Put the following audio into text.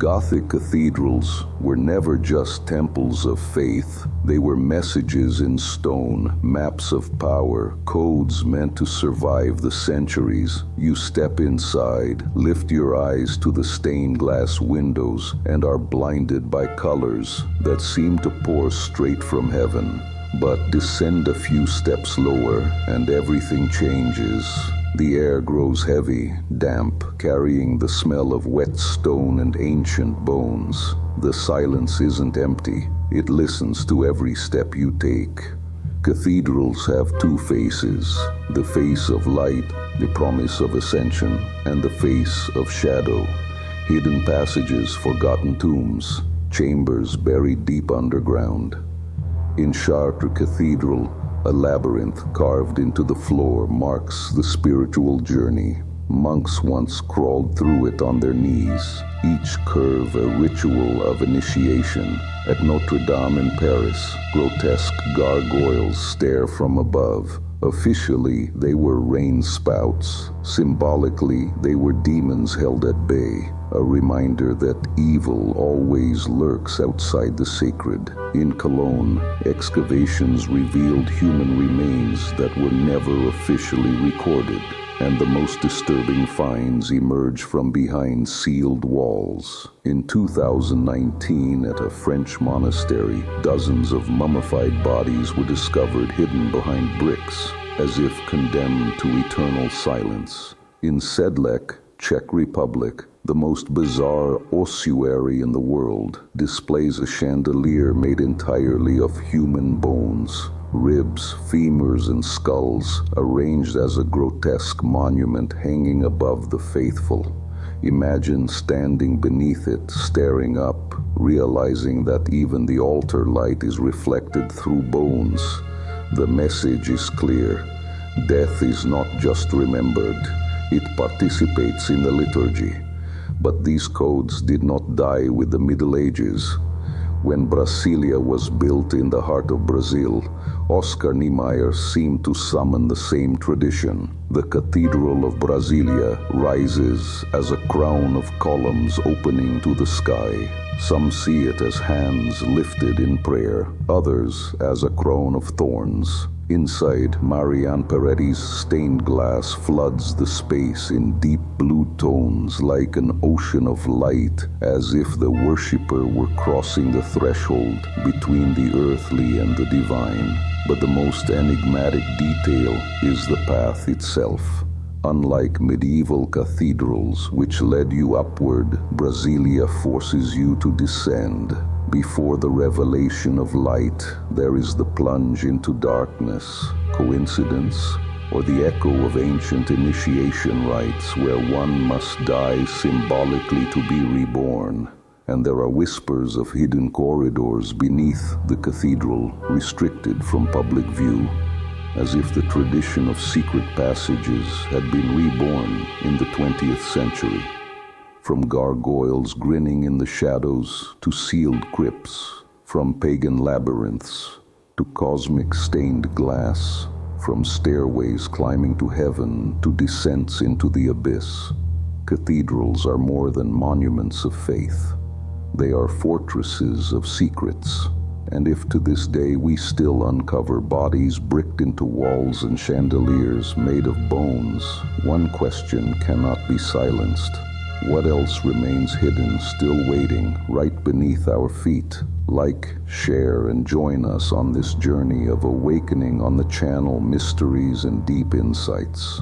Gothic cathedrals were never just temples of faith. They were messages in stone, maps of power, codes meant to survive the centuries. You step inside, lift your eyes to the stained glass windows, and are blinded by colors that seem to pour straight from heaven. But descend a few steps lower, and everything changes. The air grows heavy, damp, carrying the smell of wet stone and ancient bones. The silence isn't empty. It listens to every step you take. Cathedrals have two faces: the face of light, the promise of ascension, and the face of shadow. Hidden passages, forgotten tombs, chambers buried deep underground. In Chartres Cathedral, a labyrinth carved into the floor marks the spiritual journey. Monks once crawled through it on their knees, each curve a ritual of initiation. At Notre-Dame in Paris, grotesque gargoyles stare from above. Officially, they were rain spouts. Symbolically, they were demons held at bay, a reminder that evil always lurks outside the sacred. In Cologne, excavations revealed human remains that were never officially recorded, and the most disturbing finds emerge from behind sealed walls. In 2019, at a French monastery, dozens of mummified bodies were discovered hidden behind bricks, as if condemned to eternal silence. In Sedlec, Czech Republic, the most bizarre ossuary in the world displays a chandelier made entirely of human bones. Ribs, femurs, and skulls arranged as a grotesque monument hanging above the faithful. Imagine standing beneath it, staring up, realizing that even the altar light is reflected through bones. The message is clear. Death is not just remembered, it participates in the liturgy. But these codes did not die with the Middle Ages. When Brasília was built in the heart of Brazil, Niemeyer seemed to summon the same tradition. The Cathedral of Brasília rises as a crown of columns opening to the sky. Some see it as hands lifted in prayer, others as a crown of thorns. Inside, Marianne Peretti's stained glass floods the space in deep blue tones like an ocean of light, as if the worshipper were crossing the threshold between the earthly and the divine. But the most enigmatic detail is the path itself. Unlike medieval cathedrals, which led you upward, Brasília forces you to descend. Before the revelation of light, there is the plunge into darkness. Coincidence? Or the echo of ancient initiation rites where one must die symbolically to be reborn? And there are whispers of hidden corridors beneath the cathedral, restricted from public view, as if the tradition of secret passages had been reborn in the 20th century. From gargoyles grinning in the shadows to sealed crypts, from pagan labyrinths to cosmic stained glass, from stairways climbing to heaven to descents into the abyss, cathedrals are more than monuments of faith. They are fortresses of secrets. And if to this day we still uncover bodies bricked into walls and chandeliers made of bones, one question cannot be silenced. What else remains hidden, still waiting, right beneath our feet? Like, share, and join us on this journey of awakening on the channel Mysteries and Deep Insights.